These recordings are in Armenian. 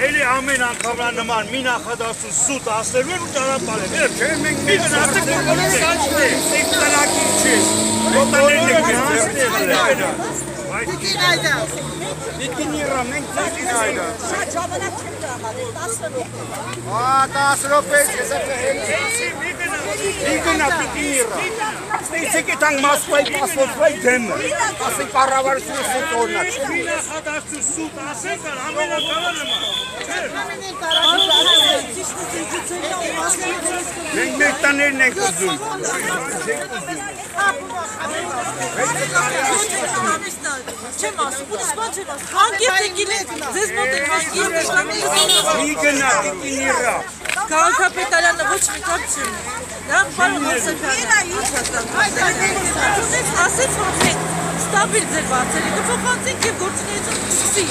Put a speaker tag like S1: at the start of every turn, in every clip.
S1: Էլի ամեն անգամնա նման մի նախադասություն սուտ ասելու են ու ճանապարհ են։ Չէ, մենք մի գնացեք բոլորը կանչնե։ ඒක տնակի չի։ Ոտաներն եք հանցնել։ Դիքին այդա։ Դիքին իրա մենք դիքին այդա։ Շատ ժամանակ չեմ տրամադրել 10 րոպե։ 10 րոպե հեսա կհելի։ Մի գնա դիքին իրա։ Ստիցեք տան Մոսկվայի պասպորտի դեմը։ Ասենք կառավարությունը սուտ օրնակ։ Մի նախադասություն սուտ ասեք, ամեն անգամը նման։ Մենք մեր տաներն ենք ուզում։
S2: Չեմ ասում, ու դիսպաչ եմ ասում, հանգիտ եք իրենք, ձեզ մոտ եք վաշկի եմ դիշվանից։
S1: Մի գնա, դիկին իրա։
S2: Քաղաքապետարանը ոչ մի կապ չեմ։ Դա պարոն ասեց ոնցեք, ստաբիլ ձեր վարձերի, կփոխանցենք և գործունեություն սկսի։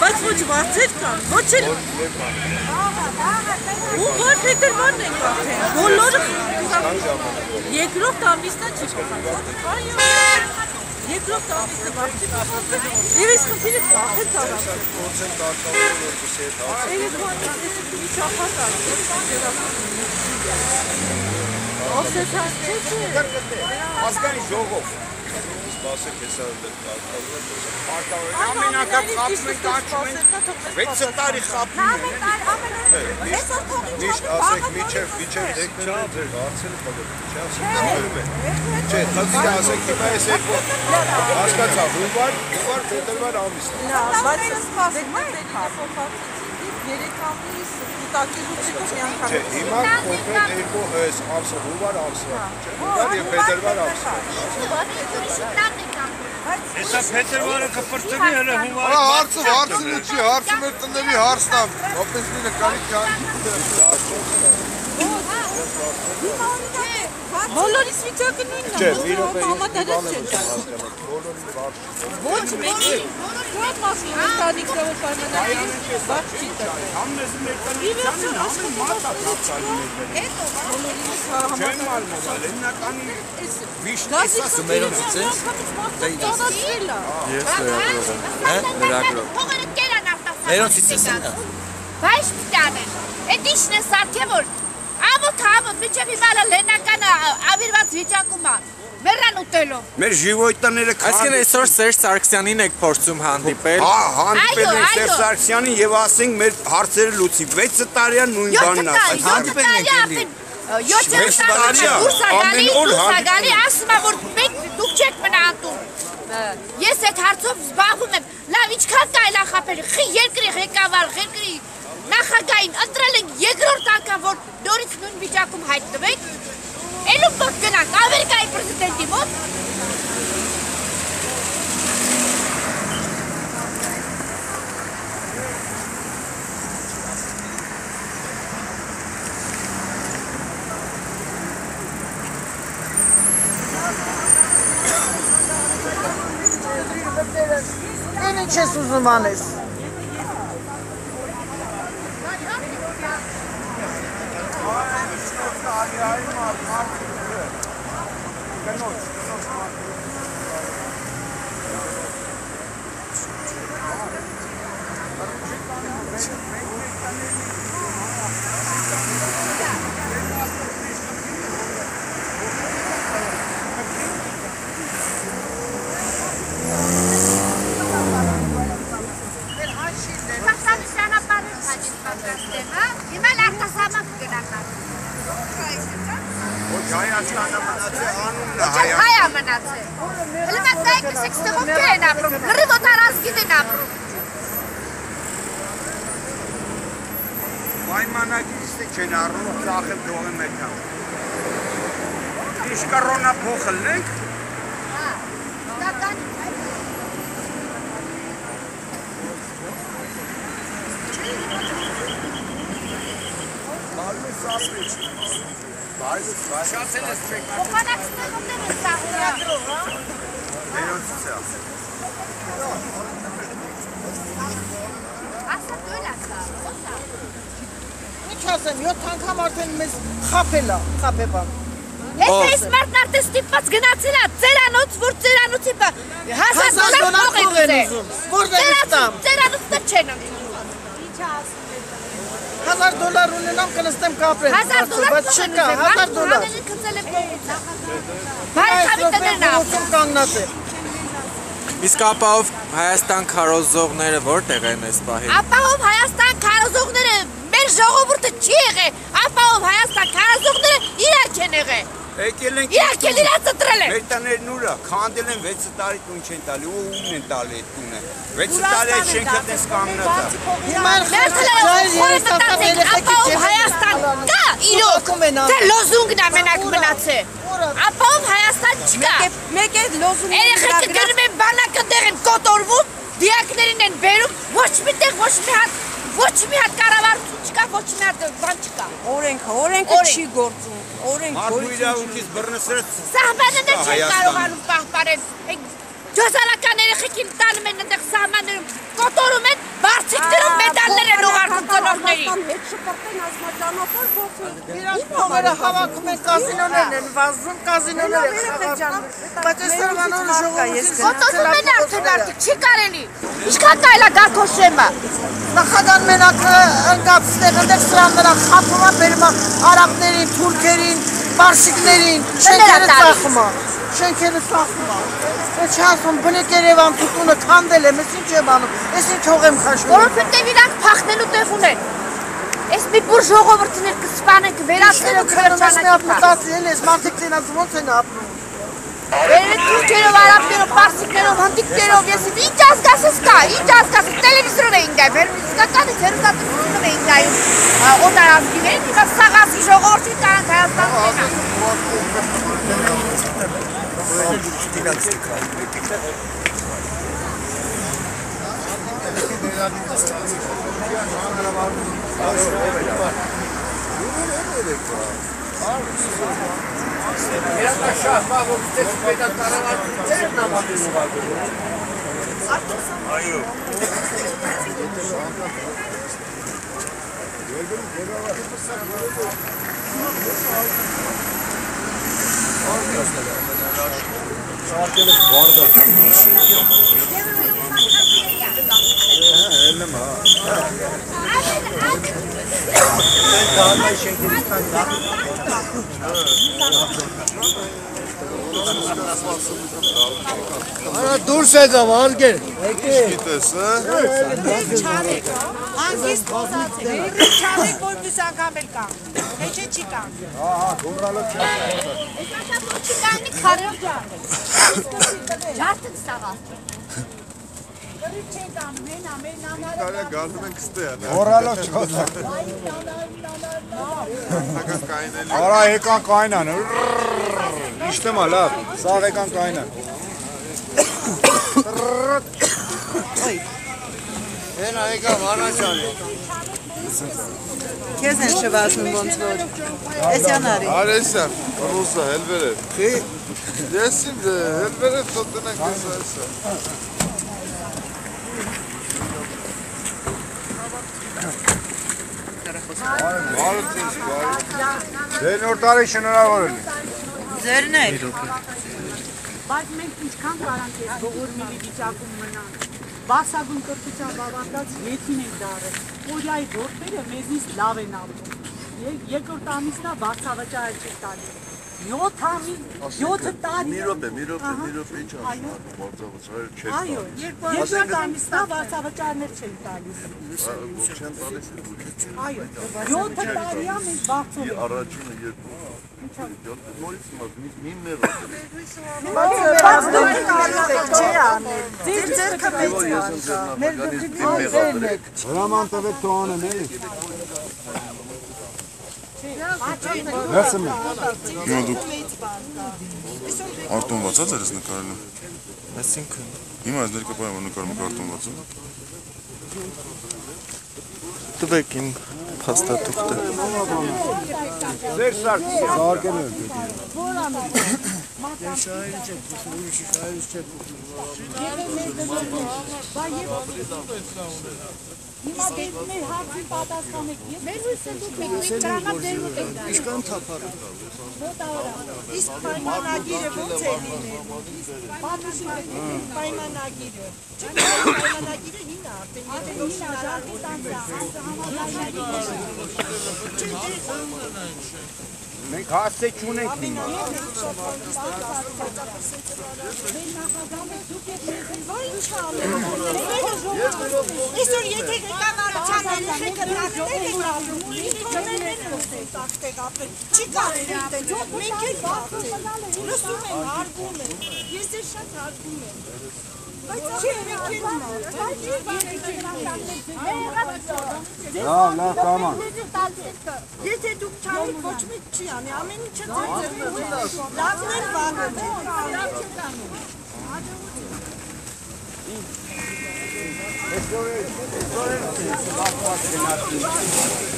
S2: Բայց ոչ վարձեր կան, ոչ էլ։ Ու որ Փետրվարն ենք արդեն, բոլորը երկրորդ ամիսնա չի փոխանցել։ Երկրորդ ամիսը վարձի փոխանցել։ Եվ այս խնդիրը վախեց առավ։
S1: Ազգային ժողով։ Սպասեք հեսա ամեն անգամ խապում ենք աչում ենք 6 տարի խապում ենք միշտ ասեք միջև դեկտեմբեր ձեր վարձերը բոլորը չէ խնդիրը ասեք հիմա ես երկու հասկացա հունվար փետրվար ամիս
S2: բայց դեկտեմբերի փոխանցեցին 3 ամիս տակելու չկա մի անգամ
S1: չէ հիմա կոնկրետ երկու ամսը հունվար ամսը հունվար եւ փետրվար ամսը Հեսա փետրվարը կփրկվի հələ հունվարը
S3: հարցը չի հարցը մեր տների հարցն է օպենսինը կարի կան
S2: Բոլորիս վիճակը նույնն է համատարած չեն տալու Ոչ մեկի Շատ մասն ընտանիք դավը պայմանագիրը բաց չի տալու Ի վերջո
S4: Մերոնցից ես են Բայց պիտան են Էդ իշն է սարք է որ Ամոտ միջև հիմալը լենականը ավիրված վիճակում է Մերան ուտելով
S1: Մեր ժիվոյտները
S5: Այսքան այսօր Սերժ Սարգսյանին եք փորձում հանդիպել
S1: Հանդիպել ենք Սերժ Սարգսյանին եւ ասենք մեր հարցերը լուծի 6 տարիան նույն բանն ասած
S5: Հանդիպել ենք էլի
S4: 7 տարի դուրսագալի ասում է որ դուք չեք մնահատում Ես այդ հարցով զբաղվում եմ լավ ինչքան կարելի է խաբել երկրի ղեկավար երկրի նախագահին ընտրել ենք երկրորդ անգամ որ նորից նույն վիճակում հայտնվենք Էլու մոտ գնանք Ամերիկայի պրեզիդենտի մոտ
S2: Են ինչ ես ուզում անես
S1: Պայմանագիրը չեն առնում, ծախել դողեմ եկան։ Ինչ կառոնա փոխել ենք։ Բալմես ասվիչ։ Շացել ես չեք։
S4: Փոխանակցներում դեր ես սաղրագրով, հա։
S1: Դերոնցից է։
S4: Ասա դույլ ասա, ոսա։
S2: Ինչ ասեմ, 7 անգամ արդեն մեզ խապել է, խապեբան
S4: Ես մարդն արդեն ստիպված գնացել է ծերանոց, որ ծերանոցի $1000 փող եք ուզում։
S6: Որտեղ ստամ։
S4: Ծերանոցը չեն անում։
S6: $1000 ունենամ կնստեմ կապրեմ։
S4: $1000
S6: բայց չկա, $1000։ Կանգնած է։
S5: Իսկ ապահով Հայաստան քարոզողները որտեղ են այս պահին։
S4: Ապահով Հայաստան քարոզողները մեր ժողովուրդը չի եղել։ Ապահով Հայաստան քարոզողները իրաք են եղել։
S1: Եկել են
S4: Իրաք են իրաց տրել են։
S1: մեր տներն ուրա քանդել են 6 տարի տուն չեն տալի ու ումն են տալի այդ տունը 6 տարի այդ շենքը դες կանգնած է
S6: Հիմա
S4: Ապահով Հայաստան կա իրոք թե լոզունգն է մենակ մնացել Ապահով Հայաստան չկա
S2: Մեկ է լոզունգ
S4: Երեխեքը գնում են բանակը դեղ են կոտորվում դիակներին են բերում ոչ մի տեղ ոչ մի հատ կառավարություն չկա ոչ մի հատ բան չկա
S2: Օրենքը չի գործում
S1: մարդու իրավունքից բռնցրեց
S4: Սահմանները չեն կարողանում պահպանել Ջոզալական երեխեքին տանում են այնտեղ սահմաններում կոտորում են բարձիկներում մեդալներ են ուղարկում ծնողներին
S2: Հետ շպրտեն ազգաճանապարհ փոխել
S6: Իրանք փողերը հավաքում են կազինոներն են վազում կազինոներ են բայց այստեղ կանոնը ժողովրդի
S4: Կոտորում են արդեն չի կարելի Ինչքան կարելի է գա քո շեմը
S6: Նախագահան մենակ ընկավ ստեղ ընդեղ սրան նրա խափում է բերում արաբներին, թուրքերին, պարսիկներին շենքերը ծախում է Ես չասում բնիկ Երևան տունը քանդել եմ, ես ինչ եմ անում, ես ինչ հող եմ խաշվում
S4: Որովհետև իրանք փախնելու տեղ ունեն Ես մի բուր ժողովրդներ կսպանեն, կվերացնելու
S6: քրոջանակի ես մարդիկ դենած ոնց են ապրում
S4: Վերել թուրքերով, արաբներով, պարսիկներով, հնդիկներով, ես ինչ ազգասես կա, տելևիզորով էին գայում, իսկականից հեռուստատեսությունով էին գայում օտարազգիներին, հիմա սաղազգի ժողովրդին կարանք
S6: Դուրս եկավ արգեր
S3: Գիտես,
S2: Հանգիստ խոսած է Չարեք որ մյուս անգամ էլ կան Մեջը չի կան
S4: Չի կայնի քարով ջարդը ստաղա
S3: գալում ենք ստեղ
S7: Հորալով չոզա Արա եկան կայնան Իշտեմ լավ, սաղ եկան կայնան
S3: Հենա եկավ առաջարի
S2: Քեզ են շվացնում ոնց որ Էսյան արի
S3: Արեսյան, ռուսը, հելվերև Ես իմ հելվերև տոտնենք ես այսը Բարդ ինձ բարդ
S7: Դեր նոր տարի շնորհավոր էլի
S2: Ձերն էլ
S8: Բայց մենք ինչքան կարանք այս ողորմելի վիճակում մնանք, բարձագույն կրթությամբ ավարտած յեթին ենք դարել, օրյայի որդերը մեզնից լավ են ապրում, երկրորդ ամիսնա բարձավճար չի տալի, 7 տարի,
S3: մի րոպե, ինչ ասում բարձավճարը չեք
S8: այո, երկրորդ ամիսնա բարձավճարներ չեն տալիս, այո, 7 տարիա մենք բարձում ենք,
S3: Առաջինը երկու նորից մի մեղր
S6: Բայց դուք կարելի եք չի անել Ձեր ձերքը մեծ մեր դուքի դիվերն եք
S7: Հրաման տվեք թողանեմ էլի Վերսը մի
S3: Հիմա դուք արտոնվածած ես նկարելը
S5: Այսինքն
S3: Հիմա ես ներկապայեմ որ նկարում եք արտոնվածը
S5: տվեք իմ փաստաթուղթը
S7: Ձեր սարկել եմ
S8: Հիմա մեր հարցին պատասխանեք։
S4: Մեր հույսը դուք եք, մենք տրամադրում ենք դա։
S6: Ինչքան թափառը։ Իսկ պայմանագիրը ո՞նց է լինելու։ Պայմանագիրը։ Պայմանագիրը հին է արդեն, եթե նոշնարարի
S7: Մենք հասցե չունենք հիմա։
S6: Այսօր եթե ղեկավարության երեխեքը տակտեր եք ապրում, ինքորներն են տակտեր ապրել, չի կարելի այդպես, մենք էլ բաղթել, լսում եմ, հարգում եմ, ես ձեզ շատ հարգում եմ, բայց չի եք էլ
S7: Լավ, կաման։
S6: Եթե դուք չանեք, ոչ մեկ չի անի, ամեն ինչը ձեր լավն էլ բանը չէ,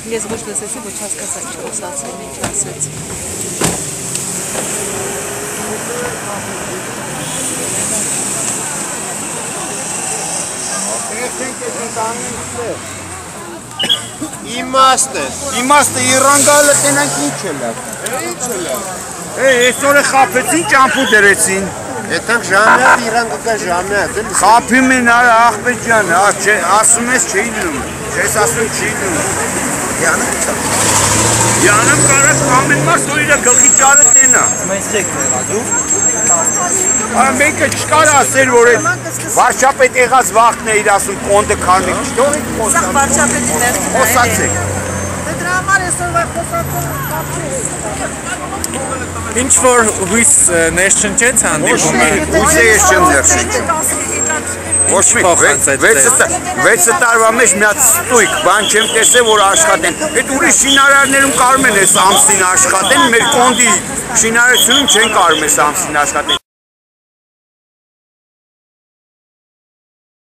S2: Ես ոչ լսեցի, ոչ հասկացա ինչ խոսացել, ինչ ասեց։
S7: Իմաստը իռանգալը տենանք ինչ է լավ։ Ինչ է լավ։
S1: Այսօր է խապեցին, ճամփու դրեցին։
S7: Եթանք ժամյա իռանգը կա ժամյա, դել
S1: Խափում են արա աղբետ ջան, ասում ես չի լինում, չես ասում չի լինում։ Յանım կարած ամեն մաս ու իրա գլխի ճարը տենա։ Մեկը չկար ասել, որ այդ վարչապետ եղած վաղթն է իր ասում կոնդը քարնիկ չթողեք
S6: Սա վարչապետի ներքին է։
S1: խոսացեք։
S6: Դրա համար այսօրվա խոսակում
S5: Ինչ որ հույս ներշնչեց հանդիպումը։
S1: Ուզե ես չեմ ներշնչում։ Ոչ մի 6 տարվա մեջ մի հատ ստույգ բան չեմ տեսել, որ աշխատեն։ Այդ ուրիշ շինարարներում կարում են այս ամսին աշխատեն, մեր կոնդի շինարարությունում չեն կարում այս ամսին աշխատեն։